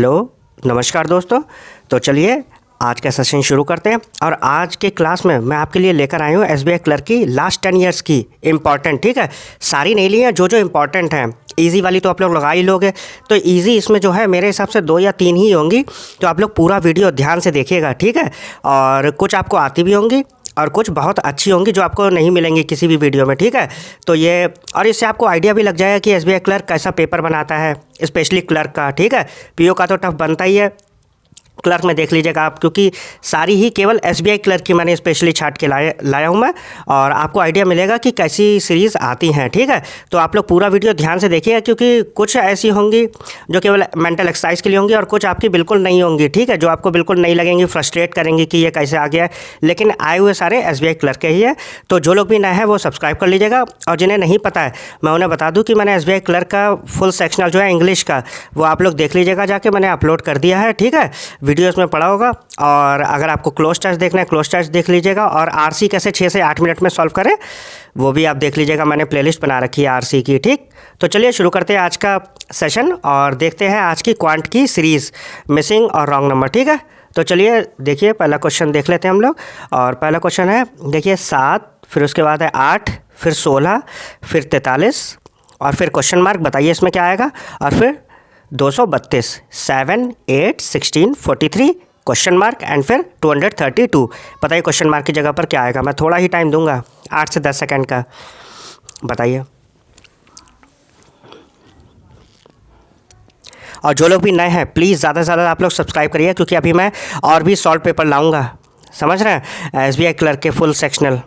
Hello, नमस्कार दोस्तों। तो चलिए आज का सेशन शुरू करते हैं। और आज के क्लास में मैं आपके लिए लेकर आई हूँ एसबीआई क्लर्क की लास्ट 10 ईयर्स की इम्पॉर्टेंट, ठीक है, सारी नहीं ली हैं, जो इम्पॉर्टेंट हैं। इजी वाली तो आप लोग लगा ही लोगे, तो इजी इसमें जो है मेरे हिसाब से 2 या 3 ही होंगी। तो आप लोग पूरा वीडियो ध्यान से देखिएगा, ठीक है। और कुछ आपको आती भी होंगी और कुछ बहुत अच्छी होंगी जो आपको नहीं मिलेंगी किसी भी वीडियो में, ठीक है। तो ये और इससे आपको आइडिया भी लग जाएगा कि एसबीआई क्लर्क कैसा पेपर बनाता है, स्पेशली क्लर्क का, ठीक है। पीओ का तो टफ बनता ही है, क्लर्क में देख लीजिएगा आप, क्योंकि सारी ही केवल एसबीआई क्लर्क की मैंने स्पेशली छाट के लाया हूँ मैं। और आपको आइडिया मिलेगा कि कैसी सीरीज़ आती हैं, ठीक है। तो आप लोग पूरा वीडियो ध्यान से देखिएगा, क्योंकि कुछ ऐसी होंगी जो केवल मेंटल एक्सरसाइज के लिए होंगी और कुछ आपकी बिल्कुल नहीं होंगी, ठीक है, जो आपको बिल्कुल नहीं लगेंगी, फ्रस्ट्रेट करेंगी कि ये कैसे आ गया है। लेकिन आए हुए सारे एसबीआई क्लर्क के ही है। तो जो लोग भी नए हैं वो सब्सक्राइब कर लीजिएगा, और जिन्हें नहीं पता है मैं उन्हें बता दूँ कि मैंने एसबीआई क्लर्क का फुल सेक्शनल जो है इंग्लिश का, वो आप लोग देख लीजिएगा जाके, मैंने अपलोड कर दिया है, ठीक है। वीडियोज़ में पड़ा होगा। और अगर आपको क्लोज टेस्ट देखना है, क्लोज टेस्ट देख लीजिएगा। और आरसी कैसे 6 से 8 मिनट में सॉल्व करें, वो भी आप देख लीजिएगा, मैंने प्लेलिस्ट बना रखी है आरसी की, ठीक। तो चलिए शुरू करते हैं आज का सेशन और देखते हैं आज की क्वांट की सीरीज़, मिसिंग और रॉन्ग नंबर, ठीक है। तो चलिए देखिए, पहला क्वेश्चन देख लेते हैं हम लोग। और पहला क्वेश्चन है, देखिए 7, फिर उसके बाद है 8, फिर 16, फिर 43 और फिर क्वेश्चन मार्क। बताइए इसमें क्या आएगा। और फिर 232, 7, 8, 16, 43 क्वेश्चन मार्क एंड फिर 232। बताइए क्वेश्चन मार्क की जगह पर क्या आएगा। मैं थोड़ा ही टाइम दूंगा, 8 से 10 सेकंड का। बताइए। और जो लोग भी नए हैं प्लीज़ ज़्यादा से ज़्यादा आप लोग सब्सक्राइब करिए, क्योंकि अभी मैं और भी सॉल्व पेपर लाऊंगा, समझ रहे हैं, एसबीआई क्लर्क के फुल सेक्शनल।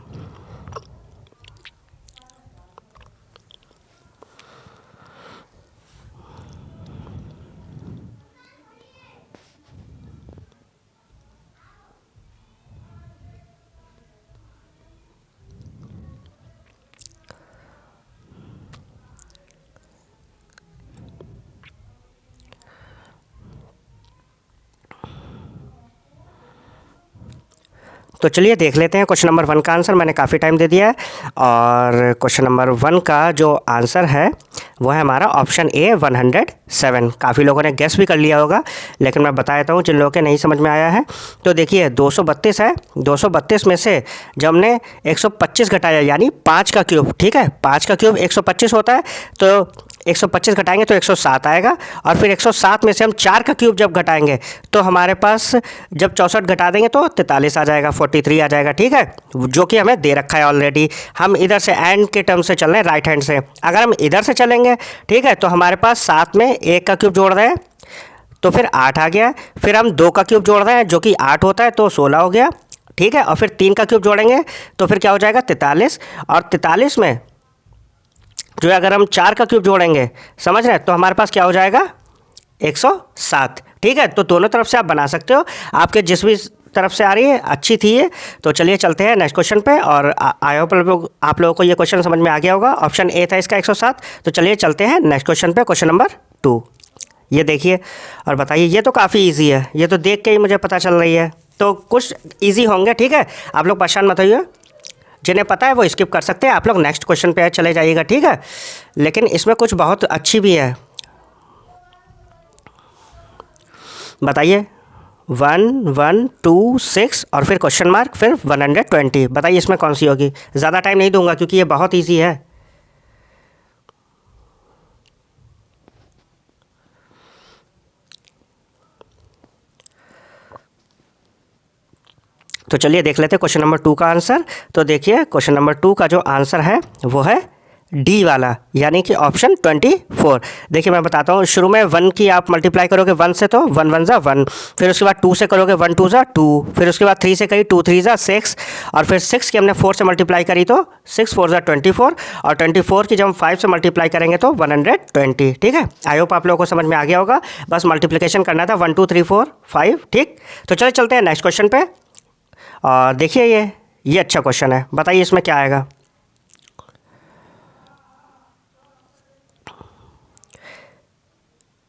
तो चलिए देख लेते हैं क्वेश्चन नंबर 1 का आंसर। मैंने काफ़ी टाइम दे दिया है। और क्वेश्चन नंबर 1 का जो आंसर है वो है हमारा ऑप्शन ए 107। काफ़ी लोगों ने गेस भी कर लिया होगा, लेकिन मैं बता देता हूँ जिन लोगों के नहीं समझ में आया है। तो देखिए 232 है, 232 में से जब हमने 125 घटाया, यानी 5 का क्यूब, ठीक है, 5 का क्यूब 125 होता है, तो 125 घटाएंगे तो 107 आएगा। और फिर 107 में से हम 4 का क्यूब जब घटाएंगे तो हमारे पास जब 64 घटा देंगे तो 43 आ जाएगा, 43 आ जाएगा, ठीक है, जो कि हमें दे रखा है ऑलरेडी। हम इधर से एंड के टर्म से चल रहे हैं, राइट हैंड से। अगर हम इधर से चलेंगे, ठीक है, तो हमारे पास 7 में 1 का क्यूब जोड़ रहे हैं तो फिर 8 आ गया। फिर हम 2 का क्यूब जोड़ रहे हैं जो कि 8 होता है, तो 16 हो गया, ठीक है। और फिर 3 का क्यूब जोड़ेंगे तो फिर क्या हो जाएगा, 43। और 43 में जो है अगर हम 4 का क्यूब जोड़ेंगे, समझ रहे हैं, तो हमारे पास क्या हो जाएगा, 107, ठीक है। तो दोनों तरफ से आप बना सकते हो, आपके जिस भी तरफ से आ रही है अच्छी थी ये। तो चलिए चलते हैं नेक्स्ट क्वेश्चन पे। और आई होप आप लोगों को ये क्वेश्चन समझ में आ गया होगा। ऑप्शन ए था इसका 107। तो चलिए चलते हैं नेक्स्ट क्वेश्चन पे, क्वेश्चन नंबर 2। ये देखिए और बताइए। ये तो काफ़ी ईजी है, ये तो देख के ही मुझे पता चल रही है, तो कुछ ईजी होंगे, ठीक है। आप लोग परेशान मत होइए, जिन्हें पता है वो स्किप कर सकते हैं, आप लोग नेक्स्ट क्वेश्चन पे चले जाइएगा, ठीक है। लेकिन इसमें कुछ बहुत अच्छी भी है। बताइए 1, 1, 2, 6 और फिर क्वेश्चन मार्क, फिर 120। बताइए इसमें कौन सी होगी। ज़्यादा टाइम नहीं दूंगा क्योंकि ये बहुत ईजी है। तो चलिए देख लेते हैं क्वेश्चन नंबर 2 का आंसर। तो देखिए क्वेश्चन नंबर 2 का जो आंसर है वो है डी वाला, यानी कि ऑप्शन 24। देखिए मैं बताता हूँ, शुरू में 1 की आप मल्टीप्लाई करोगे 1 से तो 1 1 ज़ा 1, फिर उसके बाद 2 से करोगे 1 2 ज़ा 2, फिर उसके बाद 3 से करी 2 3 ज़ा 6, और फिर 6 की हमने 4 से मल्टीप्लाई करी तो 6 4 ज़ा 24, और 24 की जब हम 5 से मल्टीप्लाई करेंगे तो 120, ठीक है। आई होप आप लोगों को समझ में आ गया होगा, बस मल्टीप्लिकेशन करना था 1 2 3 4 5, ठीक। तो चलिए चलते हैं नेक्स्ट क्वेश्चन पे। और देखिए ये अच्छा क्वेश्चन है। बताइए इसमें क्या आएगा।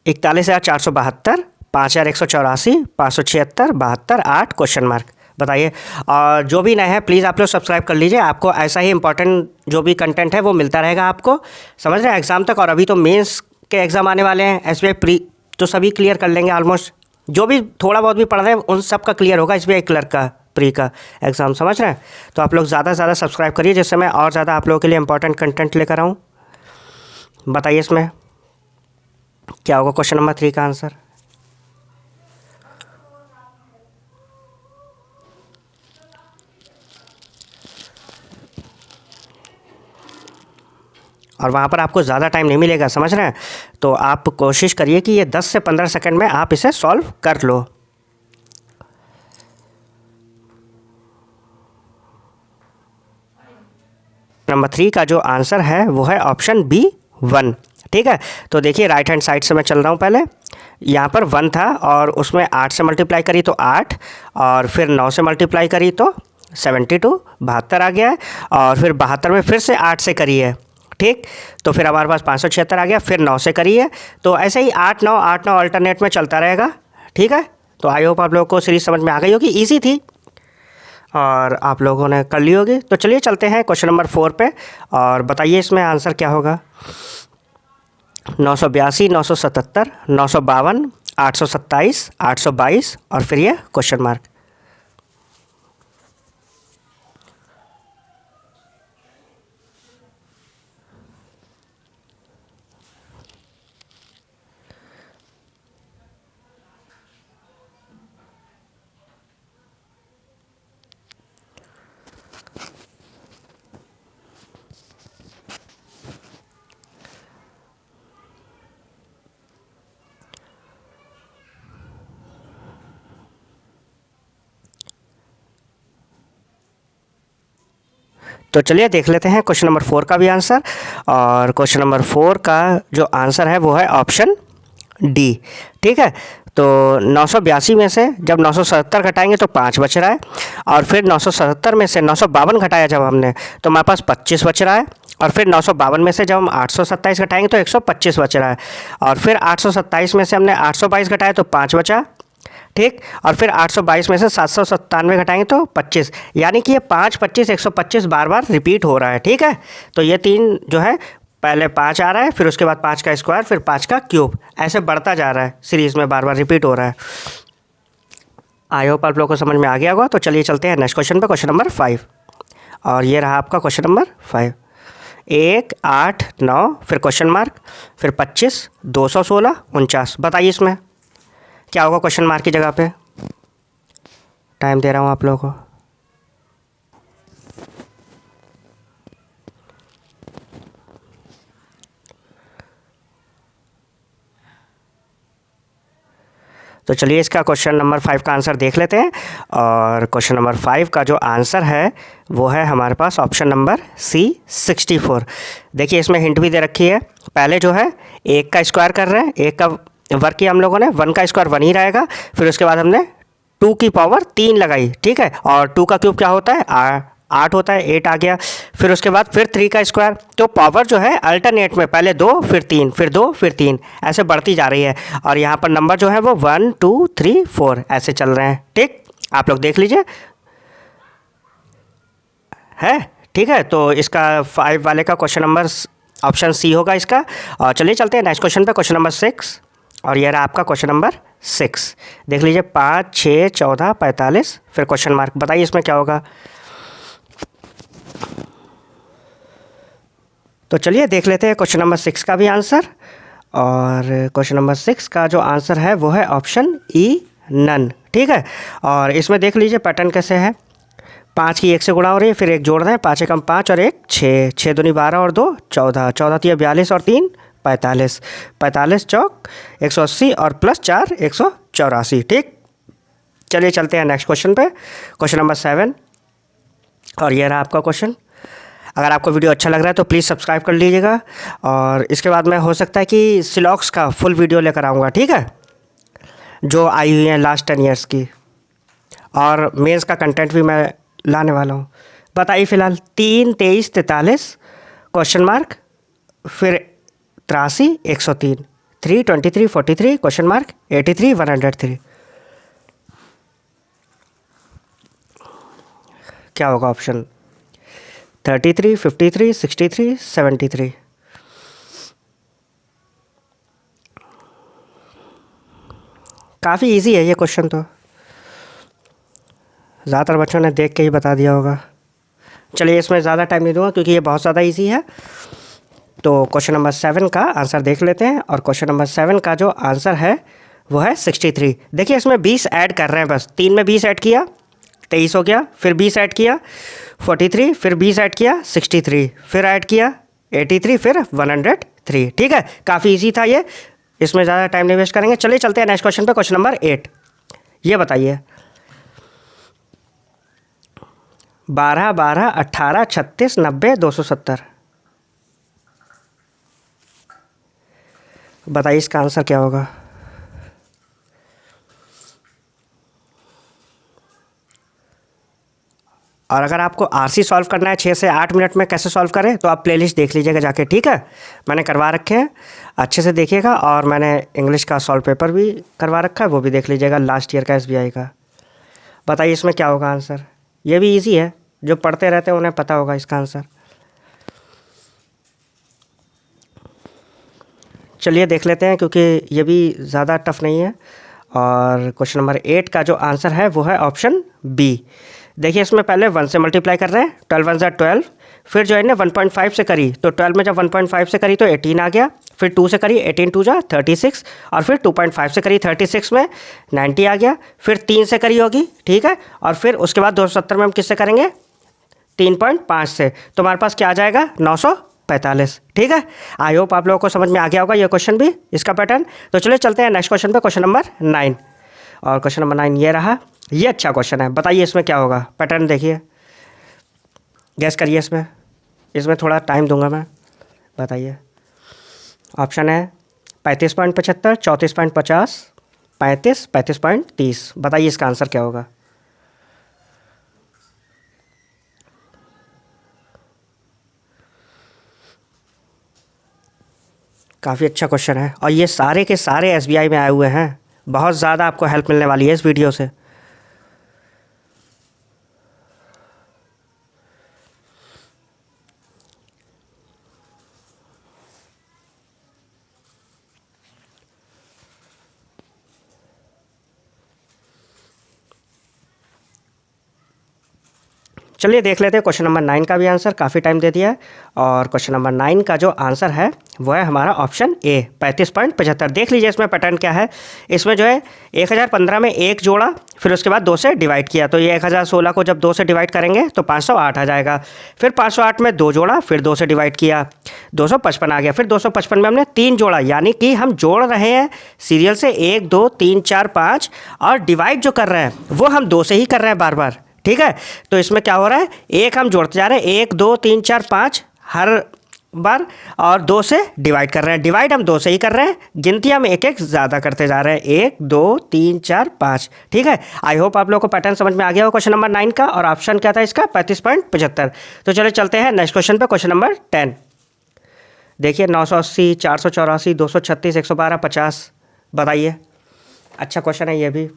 41,472, 5,184, 576, 72, 8 क्वेश्चन मार्क। बताइए। और जो भी नए हैं प्लीज़ आप लोग सब्सक्राइब कर लीजिए, आपको ऐसा ही इंपॉर्टेंट जो भी कंटेंट है वो मिलता रहेगा आपको, समझ रहे हैं, एग्ज़ाम तक। और अभी तो मेंस के एग्ज़ाम आने वाले हैं, एसबीआई तो सभी क्लियर कर लेंगे ऑलमोस्ट। जो भी थोड़ा बहुत भी पढ़ रहे हैं उन सब का क्लियर होगा SBI क्लर्क का प्री का एग्ज़ाम, समझ रहे हैं। तो आप लोग ज़्यादा से ज़्यादा सब्सक्राइब करिए जिससे मैं और ज़्यादा आप लोगों के लिए इंपॉर्टेंट कंटेंट लेकर आऊँ। बताइए इसमें क्या होगा क्वेश्चन नंबर 3 का आंसर। और वहाँ पर आपको ज़्यादा टाइम नहीं मिलेगा, समझ रहे हैं। तो आप कोशिश करिए कि ये 10 से 15 सेकंड में आप इसे सॉल्व कर लो। नंबर 3 का जो आंसर है वो है ऑप्शन B1, ठीक है। तो देखिए राइट हैंड साइड से मैं चल रहा हूँ। पहले यहाँ पर 1 था और उसमें 8 से मल्टीप्लाई करी तो 8, और फिर 9 से मल्टीप्लाई करी तो 72, 72 आ गया है। और फिर 72 में फिर से 8 से करी है, ठीक। तो फिर हमारे पास 576 आ गया, फिर 9 से करी है। तो ऐसे ही 8 9 8 9 अल्टरनेट में चलता रहेगा, ठीक है। तो आई होप आप लोगों को सीरीज समझ में आ गई होगी, ईजी थी और आप लोगों ने कर ली होगी। तो चलिए चलते हैं क्वेश्चन नंबर 4 पे और बताइए इसमें आंसर क्या होगा। 982, 977, 952, 827, 822 और फिर ये क्वेश्चन मार्क। तो चलिए देख लेते हैं क्वेश्चन नंबर 4 का भी आंसर। और क्वेश्चन नंबर 4 का जो आंसर है वो है ऑप्शन D, ठीक है। तो 982 में से जब 977 घटाएंगे तो 5 बच रहा है, और फिर 977 में से 952 घटाया जब हमने तो हमारे पास 25 बच रहा है, और फिर 952 में से जब हम 827 घटाएंगे तो 125 बच रहा है, और फिर 827 में से हमने 822 घटाया तो 5 बचा, ठीक। और फिर 822 में से 797 घटाएंगे तो 25, यानी कि ये 5 25 125 बार बार रिपीट हो रहा है, ठीक है। तो ये 3 जो है पहले 5 आ रहा है, फिर उसके बाद 5 का स्क्वायर, फिर 5 का क्यूब, ऐसे बढ़ता जा रहा है सीरीज़ में, बार बार रिपीट हो रहा है। आई होप आप लोगों को समझ में आ गया होगा। तो चलिए चलते हैं नेक्स्ट क्वेश्चन पे, क्वेश्चन नंबर 5। और ये रहा आपका क्वेश्चन नंबर 5। 1 8 9 फिर क्वेश्चन मार्क, फिर 25 216 49। बताइए इसमें क्या होगा क्वेश्चन मार्क की जगह पे। टाइम दे रहा हूँ आप लोगों को। तो चलिए इसका क्वेश्चन नंबर 5 का आंसर देख लेते हैं। और क्वेश्चन नंबर 5 का जो आंसर है वो है हमारे पास ऑप्शन नंबर C 64। देखिए इसमें हिंट भी दे रखी है। पहले जो है 1 का स्क्वायर कर रहे हैं, 1 का वर्क किया हम लोगों ने, 1 का स्क्वायर 1 ही रहेगा। फिर उसके बाद हमने 2 की पावर 3 लगाई, ठीक है। और 2 का क्यूब क्या होता है 8 होता है, 8 आ गया। फिर उसके बाद फिर 3 का स्क्वायर, तो पावर जो है अल्टरनेट में पहले 2 फिर 3 फिर 2 फिर 3 ऐसे बढ़ती जा रही है। और यहाँ पर नंबर जो है वो 1 2 3 4 ऐसे चल रहे हैं, ठीक। आप लोग देख लीजिए, है ठीक है। तो इसका 5 वाले का क्वेश्चन नंबर ऑप्शन C होगा इसका। और चलिए चलते हैं नेक्स्ट क्वेश्चन पे, क्वेश्चन नंबर 6। और यह रहा आपका क्वेश्चन नंबर 6। देख लीजिए 5 6 14 45 फिर क्वेश्चन मार्क। बताइए इसमें क्या होगा। तो चलिए देख लेते हैं क्वेश्चन नंबर 6 का भी आंसर। और क्वेश्चन नंबर 6 का जो आंसर है वो है ऑप्शन E नन, ठीक है। और इसमें देख लीजिए पैटर्न कैसे है। 5 की 1 से गुणा हो रही है, फिर 1 जोड़ रहे हैं, 5 एकम 5 और 1 6, 6 दूनी 12 और 2 14, 14 तिया 42 और 3 45, 45 चौक 180 और प्लस 4 184, ठीक। चलिए चलते हैं नेक्स्ट क्वेश्चन पे, क्वेश्चन नंबर 7। और ये रहा आपका क्वेश्चन। अगर आपको वीडियो अच्छा लग रहा है तो प्लीज़ सब्सक्राइब कर लीजिएगा। और इसके बाद में हो सकता है कि सिलॉक्स का फुल वीडियो लेकर आऊँगा, ठीक है, जो आई हुई हैं लास्ट 10 ईयर्स की। और मेंस का कंटेंट भी मैं लाने वाला हूँ। बताइए फ़िलहाल 3 23 43 क्वेश्चन मार्क, फिर 83 103 3 23 43 क्वेश्चन मार्क 83 103। क्या होगा ऑप्शन। 33 53 63 73। काफ़ी इजी है ये क्वेश्चन, तो ज़्यादातर बच्चों ने देख के ही बता दिया होगा। चलिए इसमें ज़्यादा टाइम नहीं दूंगा क्योंकि ये बहुत ज़्यादा इजी है। तो क्वेश्चन नंबर 7 का आंसर देख लेते हैं, और क्वेश्चन नंबर 7 का जो आंसर है वो है 63। देखिए इसमें 20 ऐड कर रहे हैं, बस 3 में 20 ऐड किया 23 हो गया, फिर 20 ऐड किया 43, फिर 20 ऐड किया 63, फिर ऐड किया 83, फिर 103। ठीक है, काफ़ी इजी था ये, इसमें ज़्यादा टाइम नहीं वेस्ट करेंगे। चलिए चलते हैं नेक्स्ट क्वेश्चन पे। क्वेश्चन नंबर 8, ये बताइए 12 12 18 36 90 270, बताइए इसका आंसर क्या होगा। और अगर आपको आरसी सॉल्व करना है 6 से 8 मिनट में कैसे सॉल्व करें, तो आप प्लेलिस्ट देख लीजिएगा जाके, ठीक है, मैंने करवा रखे हैं, अच्छे से देखिएगा। और मैंने इंग्लिश का सॉल्व पेपर भी करवा रखा है, वो भी देख लीजिएगा, लास्ट ईयर का एसबीआई का। बताइए इसमें क्या होगा आंसर। ये भी इजी है, जो पढ़ते रहते हैं उन्हें पता होगा इसका आंसर। चलिए देख लेते हैं, क्योंकि ये भी ज़्यादा टफ नहीं है। और क्वेश्चन नंबर 8 का जो आंसर है वो है ऑप्शन बी। देखिए इसमें पहले 1 से मल्टीप्लाई कर रहे हैं, 12 1 12, फिर जो है ना 1.5 से करी, तो 12 में जब 1.5 से करी तो 18 आ गया, फिर 2 से करी 18 2 जा 36, और फिर 2.5 से करी 36 में 90 आ गया, फिर 3 से करी होगी, ठीक है, और फिर उसके बाद 270 में हम किससे करेंगे 3.5 से, तो हमारे पास क्या आ जाएगा 945। ठीक है, आई होप आप लोगों को समझ में आ गया होगा ये क्वेश्चन भी, इसका पैटर्न। तो चलिए चलते हैं नेक्स्ट क्वेश्चन पे, क्वेश्चन नंबर 9। और क्वेश्चन नंबर 9 ये रहा, ये अच्छा क्वेश्चन है, बताइए इसमें क्या होगा। पैटर्न देखिए, गैस करिए इसमें थोड़ा टाइम दूंगा मैं, बताइए। ऑप्शन है 35.75, 34.50, 35, 35.30, बताइए इसका आंसर क्या होगा। काफ़ी अच्छा क्वेश्चन है, और ये सारे के सारे एसबीआई में आए हुए हैं, बहुत ज़्यादा आपको हेल्प मिलने वाली है इस वीडियो से। चलिए देख लेते हैं क्वेश्चन नंबर 9 का भी आंसर, काफ़ी टाइम दे दिया है। और क्वेश्चन नंबर 9 का जो आंसर है वो है हमारा ऑप्शन ए 35.75। देख लीजिए इसमें पैटर्न क्या है। इसमें जो है 1015 में 1 जोड़ा, फिर उसके बाद 2 से डिवाइड किया, तो ये 1016 को जब 2 से डिवाइड करेंगे तो 508 आ जाएगा। फिर 508 में 2 जोड़ा, फिर 2 से डिवाइड किया 255 आ गया। फिर 255 में हमने 3 जोड़ा, यानी कि हम जोड़ रहे हैं सीरियल से 1 2 3 4 5, और डिवाइड जो कर रहे हैं वो हम 2 से ही कर रहे हैं बार बार। ठीक है, तो इसमें क्या हो रहा है, एक हम जोड़ते जा रहे हैं 1 2 3 4 5 हर बार, और 2 से डिवाइड कर रहे हैं। डिवाइड हम 2 से ही कर रहे हैं, गिनती हम एक एक ज़्यादा करते जा रहे हैं, 1 2 3 4 5। ठीक है, आई होप आप लोगों को पैटर्न समझ में आ गया हो क्वेश्चन नंबर 9 का। और ऑप्शन क्या था इसका 35.75। तो चलिए चलते हैं नेक्स्ट क्वेश्चन पे, क्वेश्चन नंबर 10। देखिए 980, 484, 236, 112, 50, बताइए। अच्छा क्वेश्चन है ये भी।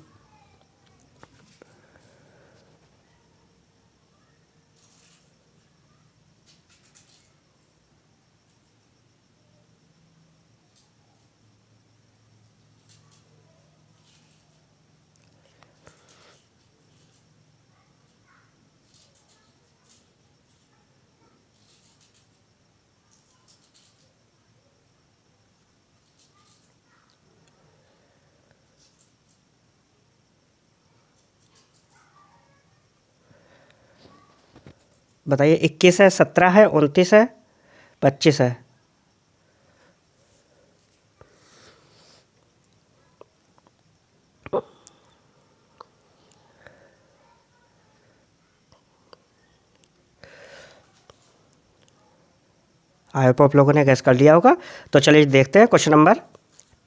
बताइए 21 है, 17 है, 29 है, 25 है। आई होप आप लोगों ने गैस कर लिया होगा। तो चलिए देखते हैं क्वेश्चन नंबर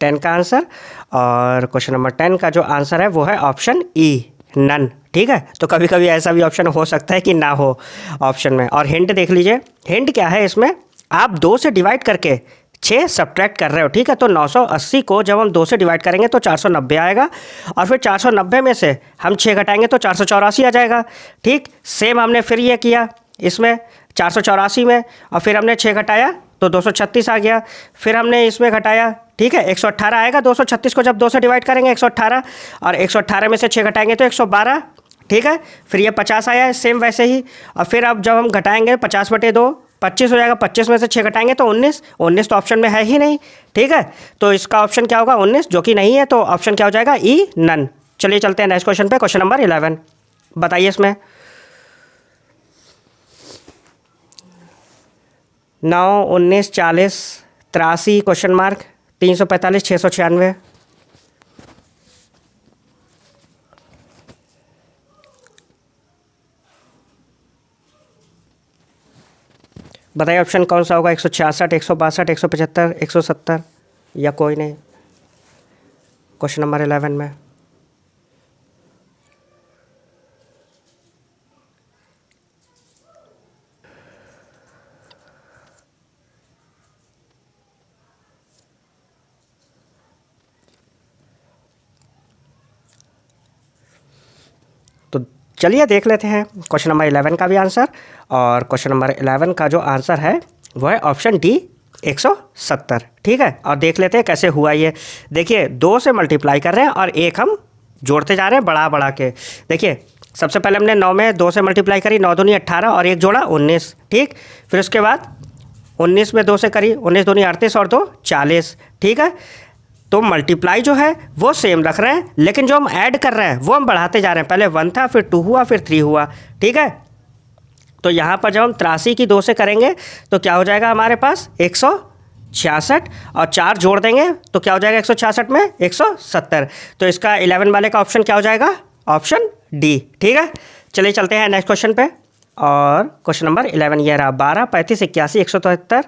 10 का आंसर। और क्वेश्चन नंबर 10 का जो आंसर है वो है ऑप्शन ई, नन। ठीक है, तो कभी कभी ऐसा भी ऑप्शन हो सकता है कि ना हो ऑप्शन में। और हिंट देख लीजिए, हिंट क्या है इसमें, आप 2 से डिवाइड करके 6 सब्ट्रैक्ट कर रहे हो। ठीक है, तो 980 को जब हम 2 से डिवाइड करेंगे तो 490 आएगा, और फिर 490 में से हम 6 घटाएंगे तो 484 आ जाएगा। ठीक, सेम हमने फिर ये किया इसमें 484 में, और फिर हमने 6 घटाया तो 236 आ गया। फिर हमने इसमें घटाया, ठीक है, 118 आएगा। 236 को जब 2 से डिवाइड करेंगे 118, और 118 में से 6 घटाएंगे तो 112, ठीक है। फिर ये 50 आया है, सेम वैसे ही। और फिर अब जब हम घटाएंगे 50/2 25 हो जाएगा। 25 में से 6 घटाएंगे तो 19, 19 तो ऑप्शन में है ही नहीं, ठीक है। तो इसका ऑप्शन क्या होगा, 19, जो कि नहीं है। तो ऑप्शन क्या हो जाएगा, ई, नन। चलिए चलते हैं नेक्स्ट क्वेश्चन पे, क्वेश्चन नंबर 11। बताइए इसमें 9, 19, 40, 83, क्वेश्चन मार्क, 345, 696। बताइए ऑप्शन कौन सा होगा, 166, 162, 175, 170 या कोई नहीं। क्वेश्चन नंबर 11 में तो चलिए देख लेते हैं क्वेश्चन नंबर 11 का भी आंसर। और क्वेश्चन नंबर 11 का जो आंसर है वो है ऑप्शन डी, 170, ठीक है। और देख लेते हैं कैसे हुआ ये। देखिए 2 से मल्टीप्लाई कर रहे हैं और 1 हम जोड़ते जा रहे हैं बढ़ा बढ़ा के। देखिए सबसे पहले हमने 9 में 2 से मल्टीप्लाई करी, 9 दूनी 18 और 1 जोड़ा 19, ठीक। फिर उसके बाद 19 में 2 से करी, 19 दूनी 38 और 2 40, ठीक है। तो मल्टीप्लाई जो है वो सेम रख रहे हैं, लेकिन जो हम ऐड कर रहे हैं वो हम बढ़ाते जा रहे हैं। पहले 1 था, फिर 2 हुआ, फिर 3 हुआ, ठीक है। तो यहाँ पर जब हम 83 की 2 से करेंगे तो क्या हो जाएगा हमारे पास 166, और 4 जोड़ देंगे तो क्या हो जाएगा 166 में 170। तो इसका 11 वाले का ऑप्शन क्या हो जाएगा, ऑप्शन डी, ठीक है। चलिए चलते हैं नेक्स्ट क्वेश्चन पे। और क्वेश्चन नंबर 11 ये रहा, 12, 35, 81, 173,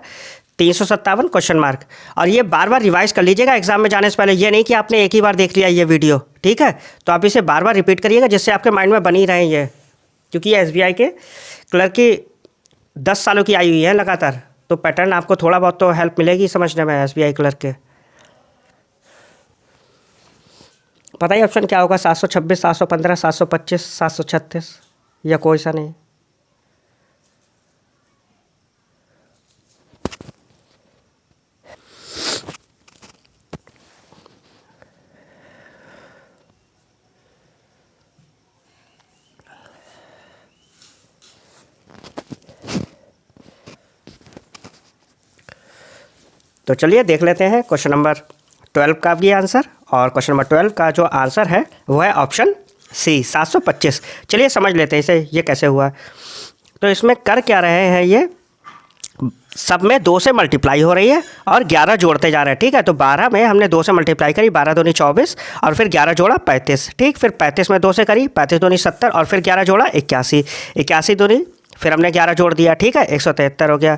357, क्वेश्चन मार्क। और ये बार बार रिवाइज कर लीजिएगा एग्जाम में जाने से पहले, ये नहीं कि आपने एक ही बार देख लिया ये वीडियो, ठीक है। तो आप इसे बार बार रिपीट करिएगा जिससे आपके माइंड में बनी रहे ये, क्योंकि ये एसबीआई के क्लर्क की 10 सालों की आई हुई है लगातार, तो पैटर्न आपको थोड़ा बहुत तो हेल्प मिलेगी समझने में एसबीआई क्लर्क के। पता ही ऑप्शन क्या होगा, 726, 715, 725, 736 या कोई सा नहीं। तो चलिए देख लेते हैं क्वेश्चन नंबर 12 का भी आंसर। और क्वेश्चन नंबर 12 का जो आंसर है वो है ऑप्शन सी, 725। चलिए समझ लेते हैं इसे, ये कैसे हुआ। तो इसमें कर क्या रहे हैं, ये सब में 2 से मल्टीप्लाई हो रही है और 11 जोड़ते जा रहे हैं, ठीक है। तो 12 में हमने 2 से मल्टीप्लाई करी, 12 दूनी 24 और फिर 11 जोड़ा 35, ठीक। फिर 35 में 2 से करी, 35 दूनी 70 और फिर 11 जोड़ा 81, 81 दूनी फिर हमने 11 जोड़ दिया, ठीक है, 173 हो गया।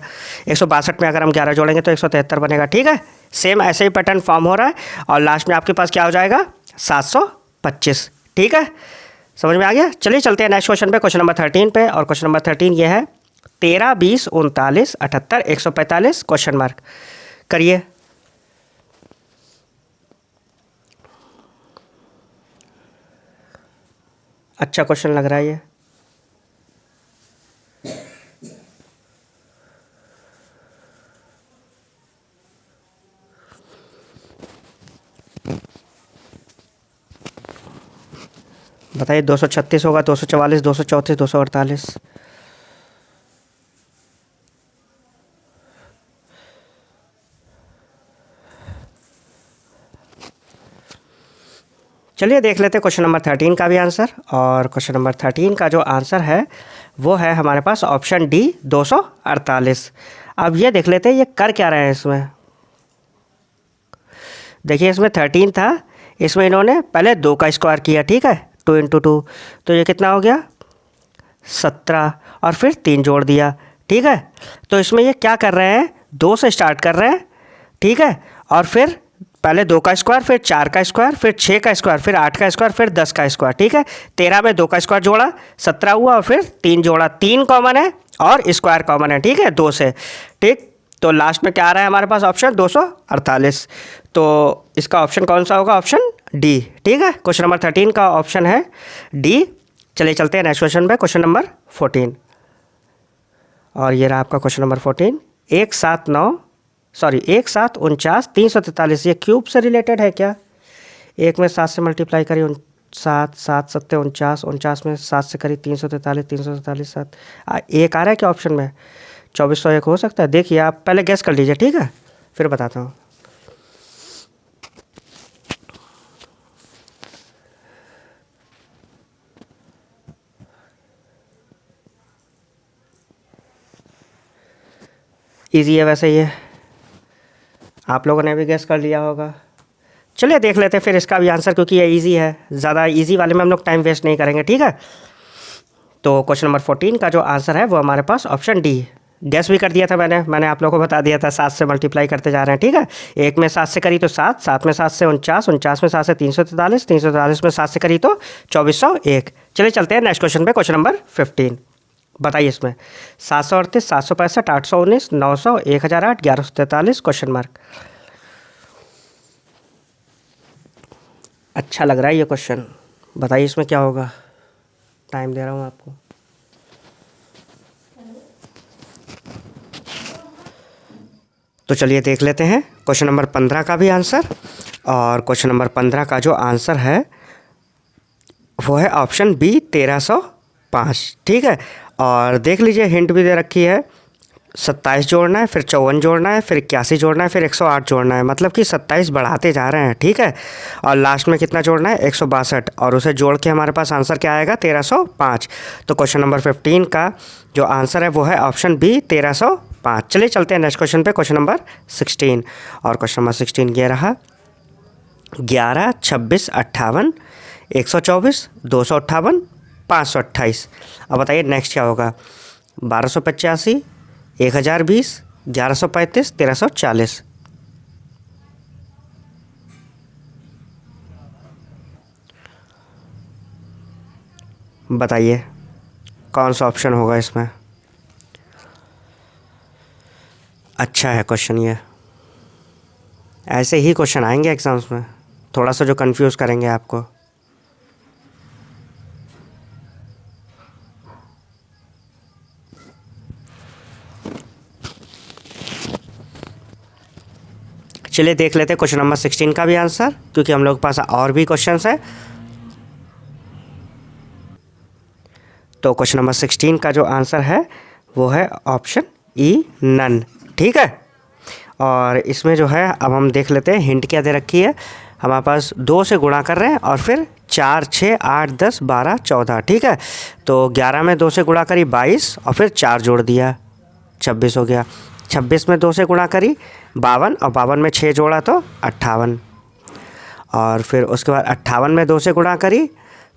162 में अगर हम 11 जोड़ेंगे तो 173 बनेगा, ठीक है। सेम ऐसे ही पैटर्न फॉर्म हो रहा है और लास्ट में आपके पास क्या हो जाएगा 725, ठीक है। समझ में आ गया। चलिए चलते हैं नेक्स्ट क्वेश्चन पे, क्वेश्चन नंबर 13 पे। और क्वेश्चन नंबर 13 ये है, 13, 20, 39, 78, 145, क्वेश्चन मार्क। करिए। अच्छा क्वेश्चन लग रहा है ये। बताइए 236 होगा, 244, 234, 248। चलिए देख लेते हैं क्वेश्चन नंबर 13 का भी आंसर। और क्वेश्चन नंबर 13 का जो आंसर है वो है हमारे पास ऑप्शन डी, 248। अब ये देख लेते हैं ये कर क्या रहे हैं इसमें। देखिए इसमें 13 था, इसमें इन्होंने पहले 2 का स्क्वायर किया, ठीक है, 2 × 2, तो ये कितना हो गया 17 और फिर 3 जोड़ दिया, ठीक है। तो इसमें ये क्या कर रहे हैं, 2 से स्टार्ट कर रहे हैं, ठीक है, और फिर पहले 2 का स्क्वायर, फिर 4 का स्क्वायर, फिर 6 का स्क्वायर, फिर 8 का स्क्वायर, फिर 10 का स्क्वायर, ठीक है। 13 में 2 का स्क्वायर जोड़ा 17 हुआ और फिर 3 जोड़ा, 3 कॉमन है और स्क्वायर कॉमन है, ठीक है, 2 से, ठीक। तो लास्ट में क्या आ रहा है हमारे पास ऑप्शन 248। तो इसका ऑप्शन कौन सा होगा, ऑप्शन डी, ठीक है। क्वेश्चन नंबर 13 का ऑप्शन है डी। चलिए चलते हैं नेक्स्ट क्वेश्चन पे, क्वेश्चन नंबर 14। और ये रहा आपका क्वेश्चन नंबर 14, 1, 7, 9, सॉरी 1 7 49 343, ये क्यूब से रिलेटेड है क्या? एक में 7 से मल्टीप्लाई करी 7 7 7 49, 49 में 7 से करी 343, 343 7, एक आ रहा है क्या ऑप्शन में? 2401 हो सकता है। देखिए आप पहले गैस कर लीजिए, ठीक है, फिर बताता हूँ। इजी है वैसे ये, आप लोगों ने भी गैस कर लिया होगा। चलिए देख लेते हैं फिर इसका भी आंसर, क्योंकि ये इजी है, ज़्यादा इजी वाले में हम लोग टाइम वेस्ट नहीं करेंगे, ठीक है। तो क्वेश्चन नंबर 14 का जो आंसर है वो हमारे पास ऑप्शन डी। गैस भी कर दिया था मैंने आप लोगों को बता दिया था, 7 से मल्टीप्लाई करते जा रहे हैं, ठीक है। एक में 7 से करी तो 7, 7 में 7 से 49, 49 में 7 से 343, 343 में 7 से करी तो 2401। चलिए चलते हैं नेक्स्ट क्वेश्चन पे, क्वेश्चन नंबर 15। बताइए इसमें 738, 765, 819, 900, 1008, 1143 क्वेश्चन मार्क। अच्छा लग रहा है ये क्वेश्चन, बताइए इसमें क्या होगा। टाइम दे रहा हूँ आपको। तो चलिए देख लेते हैं क्वेश्चन नंबर 15 का भी आंसर। और क्वेश्चन नंबर 15 का जो आंसर है वो है ऑप्शन बी 1305, ठीक है। और देख लीजिए हिंट भी दे रखी है, 27 जोड़ना है, फिर 54 जोड़ना है, फिर 81 जोड़ना है, फिर 108 जोड़ना है, मतलब कि 27 बढ़ाते जा रहे हैं, ठीक है। और लास्ट में कितना जोड़ना है? 162, और उसे जोड़ के हमारे पास आंसर क्या आएगा? 1305। तो क्वेश्चन नंबर 15 का जो आंसर है वो है ऑप्शन बी 1305। चलिए चलते हैं नेक्स्ट क्वेश्चन पे, क्वेश्चन नंबर 16। और क्वेश्चन नंबर 16 ये रहा, 11, 26, 58, 124, 258, 528। अब बताइए नेक्स्ट क्या होगा? 1285, 1020, 1135, 1340। बताइए कौन सा ऑप्शन होगा इसमें? अच्छा है क्वेश्चन ये, ऐसे ही क्वेश्चन आएंगे एग्जाम्स में, थोड़ा सा जो कंफ्यूज करेंगे आपको। चलिए देख लेते हैं क्वेश्चन नंबर 16 का भी आंसर, क्योंकि हम लोग के पास और भी क्वेश्चंस हैं। तो क्वेश्चन नंबर 16 का जो आंसर है वो है ऑप्शन ई नन, ठीक है। और इसमें जो है अब हम देख लेते हैं हिंट क्या दे रखी है। हमारे पास 2 से गुणा कर रहे हैं और फिर 4, 6, 8, 10, 12, 14, ठीक है। तो 11 में 2 से गुणा करी 22, और फिर 4 जोड़ दिया 26 हो गया। 26 में 2 से गुणा करी 52, और 52 में 6 जोड़ा तो 58, और फिर उसके बाद 58 में 2 से गुणा करी,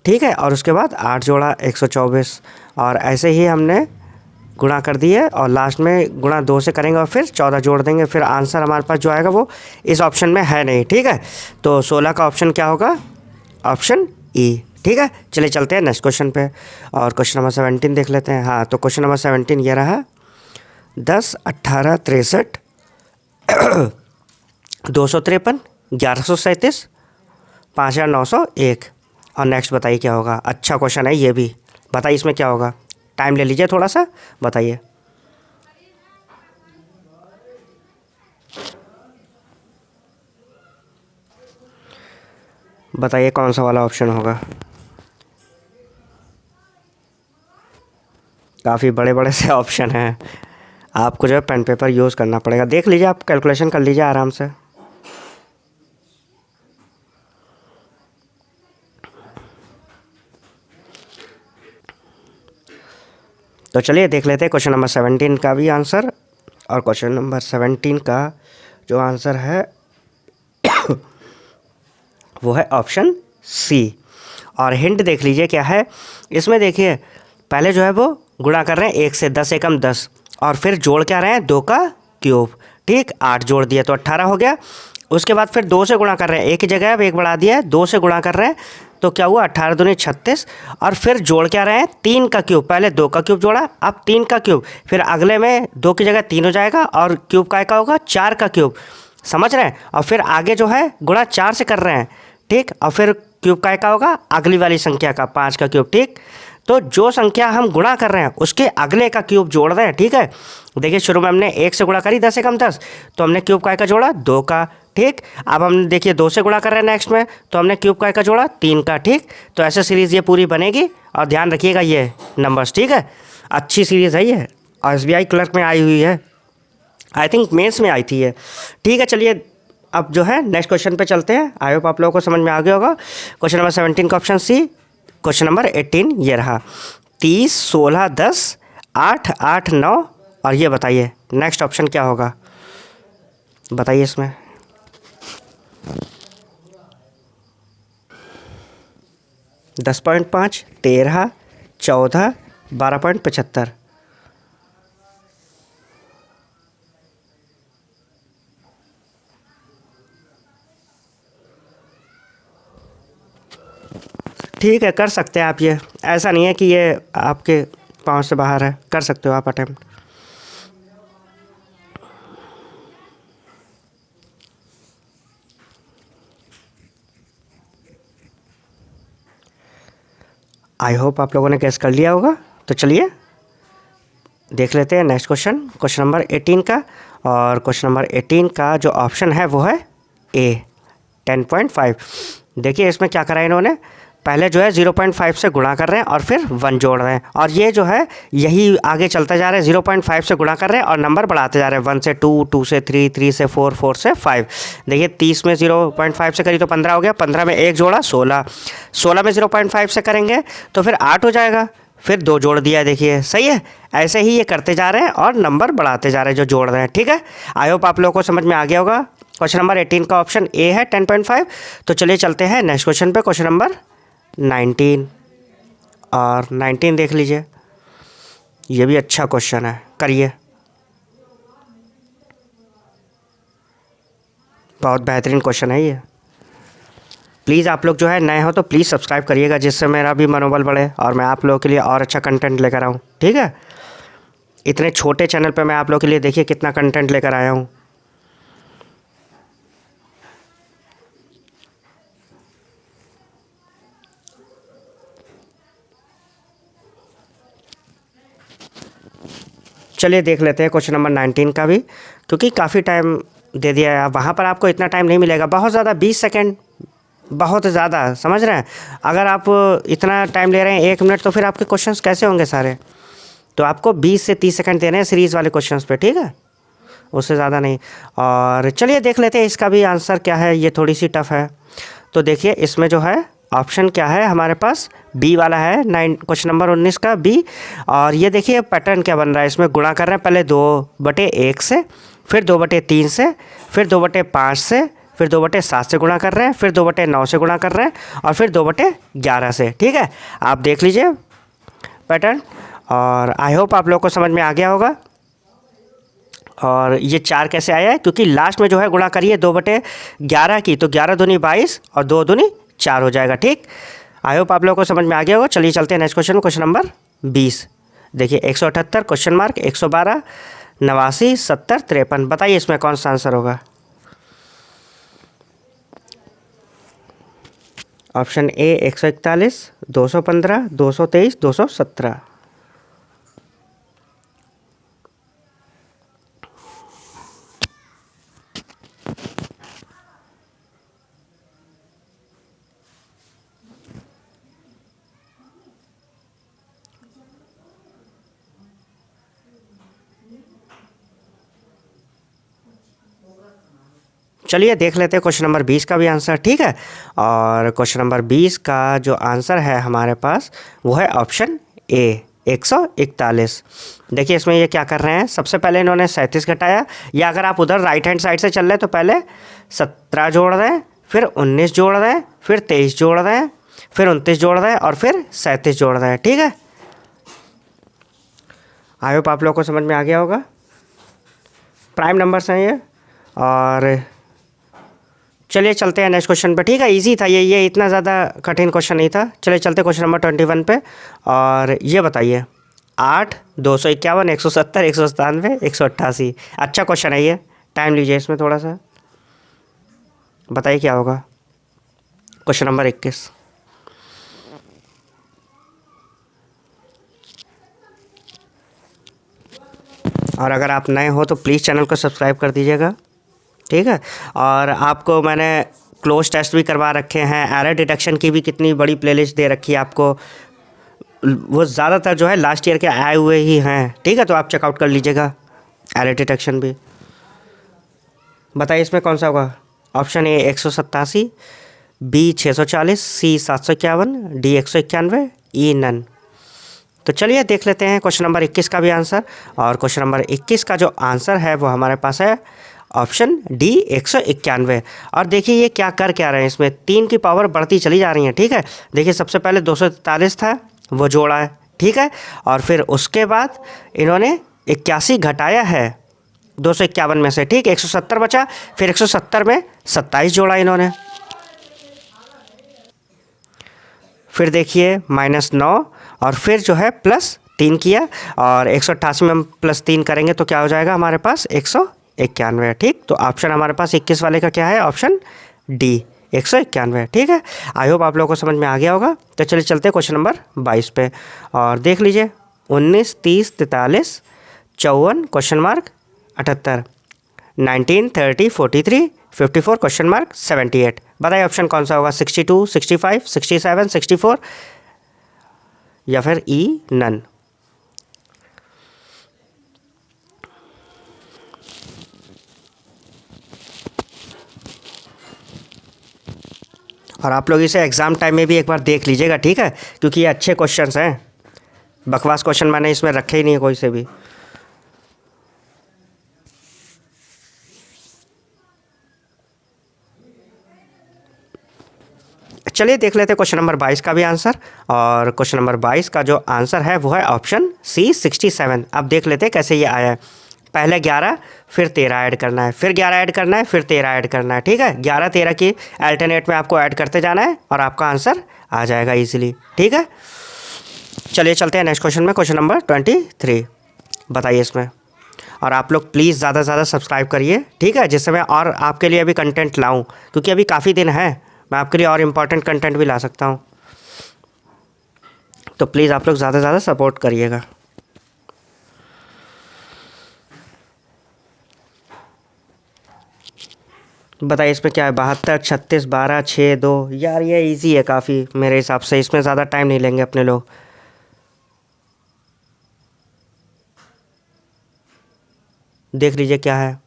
ठीक है, और उसके बाद 8 जोड़ा 124, और ऐसे ही हमने गुणा कर दिए, और लास्ट में गुणा 2 से करेंगे और फिर 14 जोड़ देंगे। फिर आंसर हमारे पास जो आएगा वो इस ऑप्शन में है नहीं, ठीक है। तो 16 का ऑप्शन क्या होगा? ऑप्शन ई, ठीक है। चलिए चलते हैं नेक्स्ट क्वेश्चन पे, और क्वेश्चन नंबर 17 देख लेते हैं। हाँ, तो क्वेश्चन नंबर 17 ये रहा, 10, 18, 63, 253, 1137, 5901। और नेक्स्ट बताइए क्या होगा। अच्छा क्वेश्चन है ये भी, बताइए इसमें क्या होगा। टाइम ले लीजिए थोड़ा सा, बताइए। बताइए कौन सा वाला ऑप्शन होगा। काफ़ी बड़े बड़े से ऑप्शन हैं, आपको जो है पेन पेपर यूज़ करना पड़ेगा। देख लीजिए, आप कैलकुलेशन कर लीजिए आराम से। तो चलिए देख लेते हैं क्वेश्चन नंबर 17 का भी आंसर। और क्वेश्चन नंबर 17 का जो आंसर है वो है ऑप्शन सी। और हिंट देख लीजिए क्या है इसमें। देखिए पहले जो है वो गुणा कर रहे हैं 1 से 10 एकम 10, और फिर जोड़ क्या रहे हैं 2 का क्यूब, ठीक। 8 जोड़ दिया तो 18 हो गया। उसके बाद फिर 2 से गुणा कर रहे हैं, एक ही जगह अब एक बढ़ा दिया है, 2 से गुणा कर रहे हैं तो क्या हुआ 18 दूनी 36, और फिर जोड़ क्या रहे हैं 3 का क्यूब। पहले 2 का क्यूब जोड़ा, अब 3 का क्यूब, फिर अगले में 2 की जगह 3 हो जाएगा, और क्यूब का होगा 4 का क्यूब, समझ रहे हैं। और फिर आगे जो है गुणा 4 से कर रहे हैं, ठीक। और फिर क्यूब का होगा अगली वाली संख्या का 5 का क्यूब, ठीक। तो जो संख्या हम गुणा कर रहे हैं उसके अगले का क्यूब जोड़ रहे हैं, ठीक है। देखिए शुरू में हमने 1 से गुणा करी 10 एकम 10, तो हमने क्यूब काय का जोड़ा 2 का, ठीक। अब हम देखिए 2 से गुणा कर रहे हैं नेक्स्ट में, तो हमने क्यूब काय का जोड़ा 3 का, ठीक। तो ऐसे सीरीज़ ये पूरी बनेगी और ध्यान रखिएगा ये नंबर्स, ठीक है। अच्छी सीरीज़ है ये, SBI क्लर्क में आई हुई है, आई थिंक मेंस में आई थी ये, ठीक है। चलिए अब जो है नेक्स्ट क्वेश्चन पे चलते हैं। आई होप आप लोगों को समझ में आ गया होगा। क्वेश्चन नंबर 17 का ऑप्शन सी। क्वेश्चन नंबर 18 ये रहा, 30, 16, 10, 8, 8, 9 और ये बताइए नेक्स्ट ऑप्शन क्या होगा, बताइए इसमें। दस 10.5, 13, 14, 12.75। ठीक है, कर सकते हैं आप, ये ऐसा नहीं है कि ये आपके पाँव से बाहर है, कर सकते हो आप अटेम्प्ट। आई होप आप लोगों ने गेस कर लिया होगा। तो चलिए देख लेते हैं नेक्स्ट क्वेश्चन, क्वेश्चन नंबर 18 का। और क्वेश्चन नंबर 18 का जो ऑप्शन है वो है ए, 10.5। देखिए इसमें क्या करा है इन्होंने, पहले जो है 0.5 से गुणा कर रहे हैं और फिर 1 जोड़ रहे हैं, और ये जो है यही आगे चलता जा रहा है, 0.5 से गुणा कर रहे हैं और नंबर बढ़ाते जा रहे हैं, 1 से 2, 2 से 3, 3 से 4, 4 से 5। देखिए 30 में 0.5 से करी तो 15 हो गया, 15 में 1 जोड़ा 16, 16 में 0.5 से करेंगे तो फिर 8 हो जाएगा, फिर 2 जोड़ दिया, देखिए सही है। ऐसे ही ये करते जा रहे हैं और नंबर बढ़ाते जा रहे हैं जो जोड़ रहे हैं, ठीक है। आई होप आप लोगों को समझ में आ गया होगा। क्वेश्चन नंबर 18 का ऑप्शन ए है, 10.5। तो चलिए चलते हैं नेक्स्ट क्वेश्चन पे, क्वेश्चन नंबर 19। और 19 देख लीजिए, ये भी अच्छा क्वेश्चन है, करिए। बहुत बेहतरीन क्वेश्चन है ये। प्लीज़ आप लोग जो है नए हो तो प्लीज़ सब्सक्राइब करिएगा, जिससे मेरा भी मनोबल बढ़े और मैं आप लोगों के लिए और अच्छा कंटेंट लेकर आऊँ, ठीक है। इतने छोटे चैनल पे मैं आप लोगों के लिए देखिए कितना कंटेंट लेकर आया हूँ। चलिए देख लेते हैं क्वेश्चन नंबर 19 का भी, क्योंकि काफ़ी टाइम दे दिया है। वहाँ पर आपको इतना टाइम नहीं मिलेगा, बहुत ज़्यादा 20 सेकेंड, बहुत ज़्यादा, समझ रहे हैं। अगर आप इतना टाइम ले रहे हैं 1 मिनट, तो फिर आपके क्वेश्चंस कैसे होंगे सारे। तो आपको 20 से 30 सेकंड देने हैं सीरीज़ वाले क्वेश्चंस पे, ठीक है, उससे ज़्यादा नहीं। और चलिए देख लेते हैं इसका भी आंसर क्या है, ये थोड़ी सी टफ है। तो देखिए इसमें जो है ऑप्शन क्या है हमारे पास, बी वाला है, क्वेश्चन नंबर 19 का बी। और ये देखिए पैटर्न क्या बन रहा है, इसमें गुणा कर रहे हैं पहले 2/1 से, फिर 2/3 से, फिर 2/5 से, फिर 2/7 से गुणा कर रहे हैं, फिर 2/9 से गुणा कर रहे हैं और फिर 2/11 से, ठीक है। आप देख लीजिए पैटर्न, और आई होप आप लोग को समझ में आ गया होगा। और ये 4 कैसे आया है, क्योंकि लास्ट में जो है गुणा करिए 2/11 की, तो 11 दूनी 22 और 2 दूनी 4 हो जाएगा, ठीक। आई होप आप लोगों को समझ में आ गया होगा। चलिए चलते हैं नेक्स्ट क्वेश्चन, क्वेश्चन नंबर 20। देखिए 178 क्वेश्चन मार्क, 112, 89, 70, 53। बताइए इसमें कौन सा आंसर होगा। ऑप्शन ए 141, 215, 223, 217। चलिए देख लेते हैं क्वेश्चन नंबर 20 का भी आंसर, ठीक है। और क्वेश्चन नंबर 20 का जो आंसर है हमारे पास वो है ऑप्शन ए, 141। देखिए इसमें ये क्या कर रहे हैं, सबसे पहले इन्होंने 37 घटाया, या अगर आप उधर राइट हैंड साइड से चल रहे हैं तो पहले 17 जोड़ रहे हैं, फिर 19 जोड़ रहे हैं, फिर 23 जोड़ रहे हैं, फिर 29 जोड़ रहे हैं और फिर 37 जोड़ रहे हैं, ठीक है। आई होप आप लोग को समझ में आ गया होगा। प्राइम नंबर्स हैं ये। और चलिए चलते हैं नेक्स्ट क्वेश्चन पे, ठीक है। इजी था ये इतना ज़्यादा कठिन क्वेश्चन नहीं था। चलिए चलते क्वेश्चन नंबर 21 पे। और ये बताइए 8, 251, 170, 197, 188। अच्छा क्वेश्चन है ये, टाइम लीजिए इसमें थोड़ा सा, बताइए क्या होगा। Question number 21। और अगर आप नए हो तो प्लीज़ चैनल को सब्सक्राइब कर दीजिएगा, ठीक है। और आपको मैंने क्लोज टेस्ट भी करवा रखे हैं, एरर डिटेक्शन की भी कितनी बड़ी प्लेलिस्ट दे रखी है आपको, वो ज़्यादातर जो है लास्ट ईयर के आए हुए ही हैं, ठीक है। तो आप चेकआउट कर लीजिएगा एरर डिटेक्शन भी। बताइए इसमें कौन सा होगा। Option A 187, B 640, C 751, D 191, E none. तो चलिए देख लेते हैं क्वेश्चन नंबर 21 का भी आंसर। और क्वेश्चन नंबर 21 का जो आंसर है वो हमारे पास है ऑप्शन डी 191। और देखिए ये क्या कर क्या रहे हैं, इसमें 3 की पावर बढ़ती चली जा रही है, ठीक है। देखिए सबसे पहले 243 था, वो जोड़ा है, ठीक है। और फिर उसके बाद इन्होंने 81 घटाया है 251 में से, ठीक। 170 बचा, फिर 170 में 27 जोड़ा इन्होंने। फिर देखिए -9 और फिर जो है +3 किया, और 188 में हम +3 करेंगे तो क्या हो जाएगा हमारे पास 191, ठीक। तो ऑप्शन हमारे पास 21 वाले का क्या है, ऑप्शन डी 191, ठीक है। आई होप आप लोगों को समझ में आ गया होगा। तो चलिए चलते हैं क्वेश्चन नंबर 22 पे, और देख लीजिए 19, 30, 43, 54 क्वेश्चन मार्क 78, 19, 30, 43, 54 क्वेश्चन मार्क 78। बताइए ऑप्शन कौन सा होगा, 62, 65, 67, 64 या फिर ई नन। और आप लोग इसे एग्ज़ाम टाइम में भी एक बार देख लीजिएगा, ठीक है, क्योंकि ये अच्छे क्वेश्चंस हैं। बकवास क्वेश्चन मैंने इसमें रखे ही नहीं है कोई से भी। चलिए देख लेते हैं क्वेश्चन नंबर 22 का भी आंसर। और क्वेश्चन नंबर 22 का जो आंसर है वो है ऑप्शन सी 67। अब देख लेते हैं कैसे ये आया है। पहले 11, फिर 13 ऐड करना है, फिर 11 ऐड करना है, फिर 13 ऐड करना है, ठीक है। 11 13 की अल्टरनेट में आपको ऐड करते जाना है और आपका आंसर आ जाएगा ईजिली, ठीक है। चलिए चलते हैं नेक्स्ट क्वेश्चन में, क्वेश्चन नंबर 23। बताइए इसमें। और आप लोग प्लीज़ ज़्यादा से ज़्यादा सब्सक्राइब करिए, ठीक है, जिससे मैं और आपके लिए अभी कंटेंट लाऊं, क्योंकि अभी काफ़ी दिन है, मैं आपके लिए और इम्पोर्टेंट कंटेंट भी ला सकता हूं। तो प्लीज़ आप लोग ज़्यादा से ज़्यादा सपोर्ट करिएगा। बताइए इसमें क्या है, 72, 36, 12, 6, 2। यार ये इजी है काफ़ी मेरे हिसाब से, इसमें ज़्यादा टाइम नहीं लेंगे अपने लोग। देख लीजिए क्या है।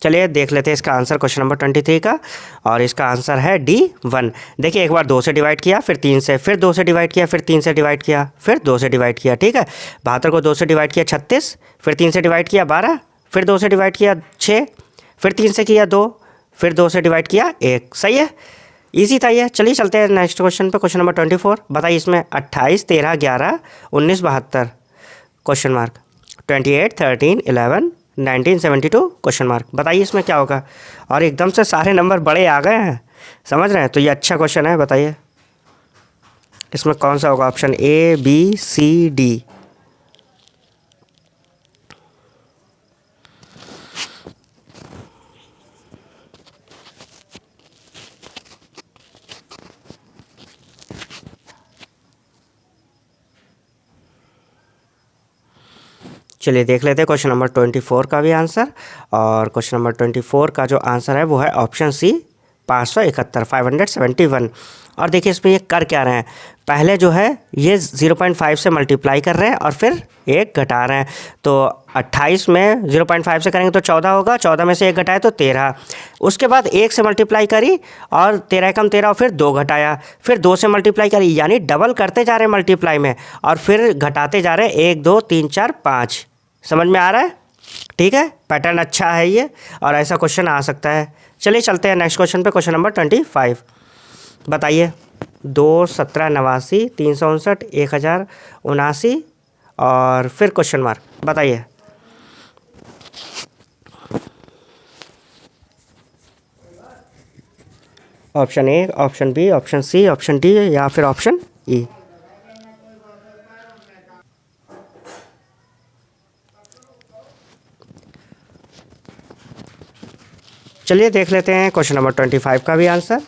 चलिए देख लेते हैं इसका आंसर क्वेश्चन नंबर 23 का। और इसका आंसर है D1। देखिए एक बार 2 से डिवाइड किया, फिर 3 से, फिर 2 से डिवाइड किया, फिर 3 से डिवाइड किया, फिर 2 से डिवाइड किया, ठीक है। 72 को 2 से डिवाइड किया 36, फिर 3 से डिवाइड किया 12, फिर 2 से डिवाइड किया 6, फिर 3 से किया 2, फिर 2 से डिवाइड किया 1। सही है, ईजी था ये। चलिए चलते हैं नेक्स्ट क्वेश्चन पे, क्वेश्चन नंबर 24। बताइए इसमें 28, 13, 11, 19, 72 क्वेश्चन मार्क 28, 13, 11, 1972 क्वेश्चन मार्क। बताइए इसमें क्या होगा। और एकदम से सारे नंबर बड़े आ गए हैं, समझ रहे हैं, तो ये अच्छा क्वेश्चन है। बताइए इसमें कौन सा होगा, option A, B, C, D. चलिए देख लेते हैं क्वेश्चन नंबर 24 का भी आंसर। और क्वेश्चन नंबर 24 का जो आंसर है वो है ऑप्शन सी 571, 571। और देखिए इसमें ये कर क्या रहे हैं, पहले जो है ये 0.5 से मल्टीप्लाई कर रहे हैं और फिर 1 घटा रहे हैं। तो 28 में 0.5 से करेंगे तो 14 होगा, 14 में से 1 घटाए तो 13। उसके बाद 1 से मल्टीप्लाई करी और 13 कम 13 और फिर 2 घटाया, फिर 2 से मल्टीप्लाई करी, यानी डबल करते जा रहे हैं मल्टीप्लाई में और फिर घटाते जा रहे हैं 1 2 3 4 5। समझ में आ रहा है, ठीक है। पैटर्न अच्छा है ये और ऐसा क्वेश्चन आ सकता है। चलिए चलते हैं नेक्स्ट क्वेश्चन पे, क्वेश्चन नंबर 25। बताइए 2, 17, 89, 359, 1079 और फिर क्वेश्चन मार्क। बताइए option A, option B, option C, option D या फिर ऑप्शन ई। चलिए देख लेते हैं क्वेश्चन नंबर 25 का भी आंसर।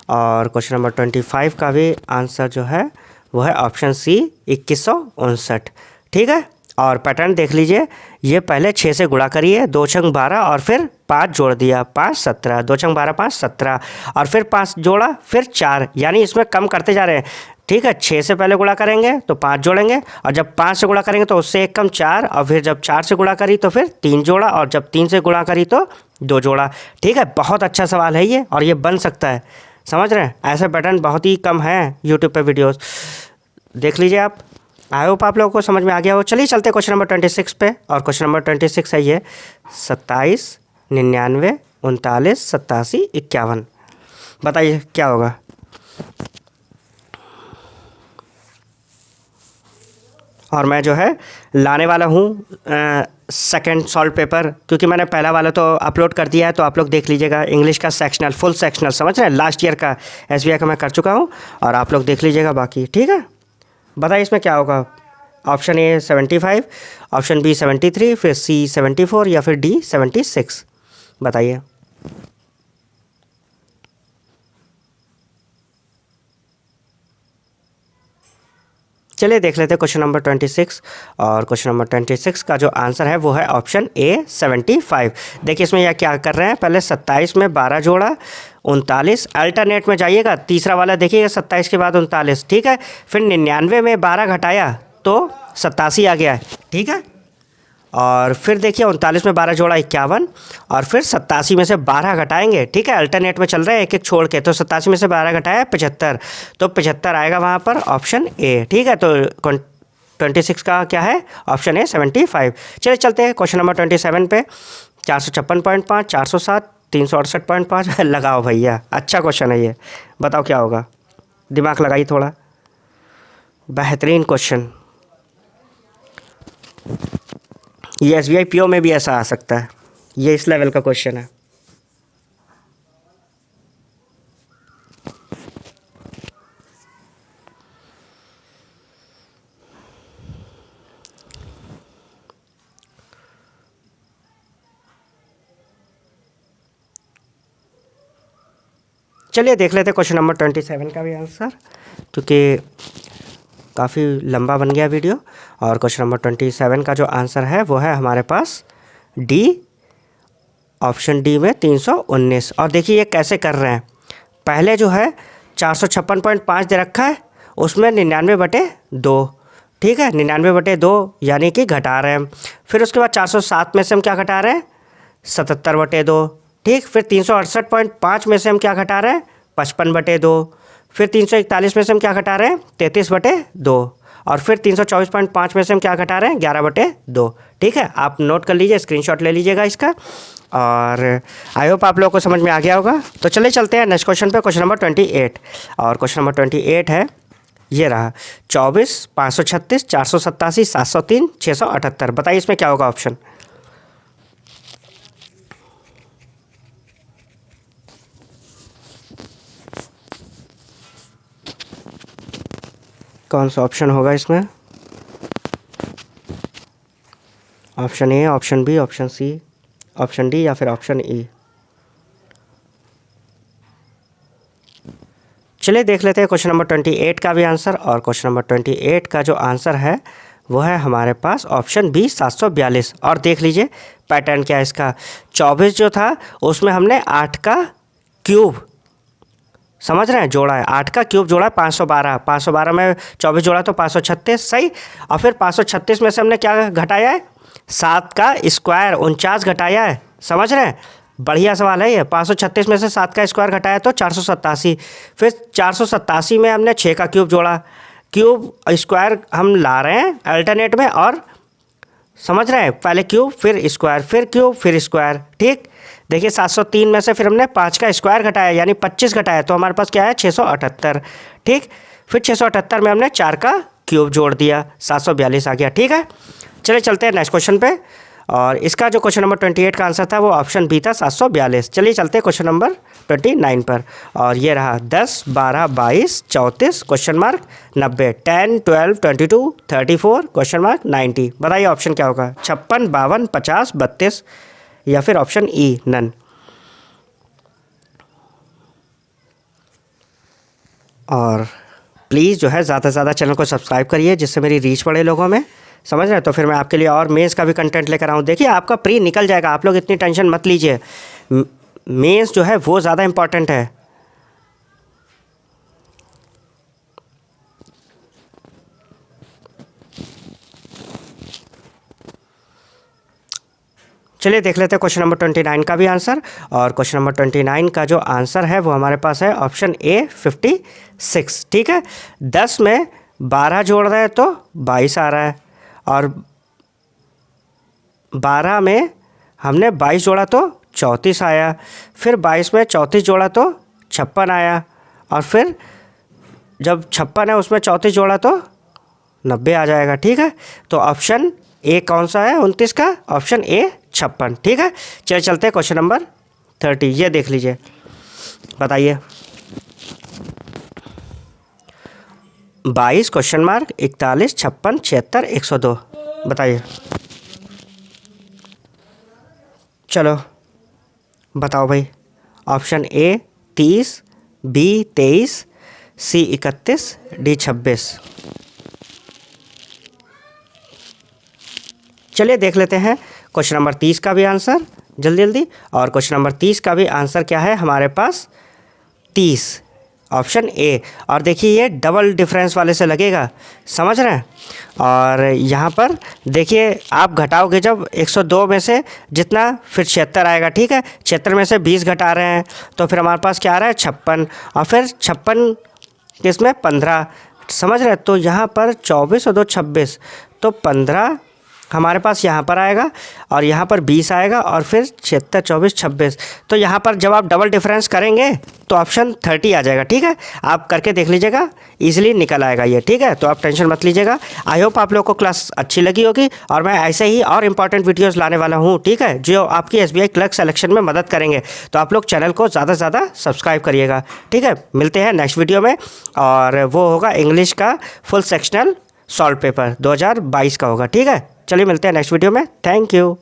और क्वेश्चन नंबर 25 का भी आंसर जो है वो है ऑप्शन सी 2159। ठीक है, और पैटर्न देख लीजिए, ये पहले 6 से गुणा करिए, 2 छंग 12 और फिर 5 जोड़ दिया, 5 17, 2 छंग 12 5 17 और फिर 5 जोड़ा, फिर 4, यानी इसमें कम करते जा रहे हैं। ठीक है, 6 से पहले गुणा करेंगे तो 5 जोड़ेंगे, और जब 5 से गुणा करेंगे तो उससे एक कम 4, और फिर जब 4 से गुणा करी तो फिर 3 जोड़ा, और जब 3 से गुणा करी तो 2 जोड़ा। ठीक है, बहुत अच्छा सवाल है ये, और ये बन सकता है, समझ रहे हैं। ऐसे पैटर्न बहुत ही कम हैं यूट्यूब पे वीडियोस, देख लीजिए आप। आई होप आप लोगों को समझ में आ गया हो। चलिए चलते क्वेश्चन नंबर 26 पे, और क्वेश्चन नंबर 26 है ये 27 99 39 87 51। बताइए क्या होगा। और मैं जो है लाने वाला हूँ सेकंड सॉल्व पेपर, क्योंकि मैंने पहला वाला तो अपलोड कर दिया है, तो आप लोग देख लीजिएगा। इंग्लिश का सेक्शनल, फुल सेक्शनल, समझ रहे हैं, लास्ट ईयर का एसबीआई का मैं कर चुका हूँ, और आप लोग देख लीजिएगा बाकी। ठीक है, बताइए इसमें क्या होगा। ऑप्शन ए 75, ऑप्शन बी 73, फिर सी 74 या फिर डी 76। बताइए। चलिए देख लेते हैं क्वेश्चन नंबर 26, और क्वेश्चन नंबर 26 का जो आंसर है वो है ऑप्शन ए 75। देखिए इसमें यह क्या कर रहे हैं, पहले 27 में 12 जोड़ा, 39, अल्टरनेट में जाइएगा, तीसरा वाला देखिएगा 27 के बाद 39। ठीक है, फिर 99 में 12 घटाया तो 87 आ गया है। ठीक है, और फिर देखिए 39 में 12 जोड़ा 51, और फिर 87 में से 12 घटाएंगे। ठीक है, अल्टरनेट में चल रहे हैं एक एक छोड़ के, तो 87 में से 12 घटाया 75, तो 75 आएगा वहाँ पर ऑप्शन ए। ठीक है, तो 26 का क्या है, ऑप्शन ए 75। चलिए चलते हैं क्वेश्चन नंबर 27 पे। 456.5, 407, 368.5 लगाओ भैया, अच्छा क्वेश्चन है ये, बताओ क्या होगा। दिमाग लगाइए थोड़ा, बेहतरीन क्वेश्चन। ये एसबीआई पीओ में भी ऐसा आ सकता है, ये इस लेवल का क्वेश्चन है। चलिए देख लेते हैं क्वेश्चन नंबर 27 का भी आंसर, क्योंकि काफ़ी लंबा बन गया वीडियो। और क्वेश्चन नंबर 27 का जो आंसर है वो है हमारे पास डी, ऑप्शन डी में 319। और देखिए ये कैसे कर रहे हैं, पहले जो है 456.5 दे रखा है, उसमें 99/2। ठीक है, 99/2 यानी कि घटा रहे हैं। फिर उसके बाद 407 में से हम क्या घटा रहे हैं, 77/2। ठीक, फिर 368.5 में से हम क्या घटा रहे हैं, 55/2। फिर 341 में से हम क्या घटा रहे हैं, 33/2। और फिर 324.5 में से हम क्या घटा रहे हैं, 11/2। ठीक है, आप नोट कर लीजिए, स्क्रीनशॉट ले लीजिएगा इसका, और आई होप आप लोगों को समझ में आ गया होगा। तो चलिए चलते हैं नेक्स्ट क्वेश्चन पे, क्वेश्चन नंबर 28। और क्वेश्चन नंबर 28 है, ये रहा 24 536 487 703 678। बताइए इसमें क्या होगा ऑप्शन। कौन सा ऑप्शन होगा इसमें, option A, option B, option C, option D या फिर ऑप्शन ई। चलिए देख लेते हैं क्वेश्चन नंबर 28 का भी आंसर। और क्वेश्चन नंबर 28 का जो आंसर है वो है हमारे पास ऑप्शन बी 742। और देख लीजिए पैटर्न क्या है इसका, 24 जो था उसमें हमने 8 का क्यूब, समझ रहे हैं, जोड़ा है, 8 का क्यूब जोड़ा है 512, 512 में 24 जोड़ा तो 536, सही। और फिर 536 में से हमने क्या घटाया है, 7 का स्क्वायर 49 घटाया है, समझ रहे हैं, बढ़िया सवाल है ये। 536 में से 7 का स्क्वायर घटाया तो 487। फिर 487 में हमने 6 का क्यूब जोड़ा, क्यूब स्क्वायर हम ला रहे हैं अल्टरनेट में, और समझ रहे हैं, पहले क्यूब फिर स्क्वायर फिर क्यूब फिर स्क्वायर। ठीक, देखिए 703 में से फिर हमने 5 का स्क्वायर घटाया यानी 25 घटाया, तो हमारे पास क्या है 678। ठीक, फिर 678 में हमने 4 का क्यूब जोड़ दिया, 742 आ गया। ठीक है, चलिए चलते हैं नेक्स्ट क्वेश्चन पे। और इसका जो क्वेश्चन नंबर 28 का आंसर था वो ऑप्शन बी था 742। चलिए चलते हैं क्वेश्चन नंबर 29 पर। और ये रहा 10 12 22 34 क्वेश्चन मार्क 90 10 12 22 34 क्वेश्चन मार्क 90। बताइए ऑप्शन क्या होगा, 56 52 50 32 या फिर ऑप्शन ई नन। और प्लीज़ जो है ज़्यादा से ज़्यादा चैनल को सब्सक्राइब करिए, जिससे मेरी रीच बढ़े लोगों में, समझ रहे हैं। तो फिर मैं आपके लिए और मेंस का भी कंटेंट लेकर आऊँ। देखिए आपका प्री निकल जाएगा, आप लोग इतनी टेंशन मत लीजिए। मेंस जो है वो ज़्यादा इम्पॉर्टेंट है। चलिए देख लेते हैं क्वेश्चन नंबर 29 का भी आंसर। और क्वेश्चन नंबर 29 का जो आंसर है वो हमारे पास है ऑप्शन ए 56। ठीक है, 10 में 12 जोड़ रहे हैं तो 22 आ रहा है, और 12 में हमने 22 जोड़ा तो 34 आया, फिर 22 में 34 जोड़ा तो 56 आया, और फिर जब 56 है उसमें 34 जोड़ा तो 90 आ जाएगा। ठीक है, तो ऑप्शन ए कौन सा है 29 का? Option A 56। ठीक है, चलिए चलते हैं क्वेश्चन नंबर 30। ये देख लीजिए, बताइए। 22 क्वेश्चन मार्क 41 56 76 102, बताइए। चलो बताओ भाई। Option A 30, B 23, C 31, D 26। चलिए देख लेते हैं क्वेश्चन नंबर 30 का भी आंसर जल्दी जल्दी। और क्वेश्चन नंबर 30 का भी आंसर क्या है हमारे पास? 30, ऑप्शन ए। और देखिए ये डबल डिफरेंस वाले से लगेगा, समझ रहे हैं। और यहाँ पर देखिए आप घटाओगे जब 102 में से जितना, फिर 76 आएगा। ठीक है, 76 में से 20 घटा रहे हैं तो फिर हमारे पास क्या आ रहा है? 56, और फिर 56 किसमें? 15, समझ रहे हैं। तो यहाँ पर 24 और 2 26, तो 15 हमारे पास यहाँ पर आएगा, और यहाँ पर 20 आएगा, और फिर 76 24 26। तो यहाँ पर जब आप डबल डिफरेंस करेंगे तो ऑप्शन 30 आ जाएगा। ठीक है, आप करके देख लीजिएगा, इजीली निकल आएगा ये। ठीक है, तो आप टेंशन मत लीजिएगा। आई होप आप लोगों को क्लास अच्छी लगी होगी, और मैं ऐसे ही और इंपॉर्टेंट वीडियोज़ लाने वाला हूँ। ठीक है, जो आपकी SBI क्लर्क सिलेक्शन में मदद करेंगे। तो आप लोग चैनल को ज़्यादा से ज़्यादा सब्सक्राइब करिएगा। ठीक है, मिलते हैं नेक्स्ट वीडियो में, और वो होगा इंग्लिश का फुल सेक्शनल सॉल्व पेपर 2022 का होगा। ठीक है, चलिए मिलते हैं नेक्स्ट वीडियो में। Thank you.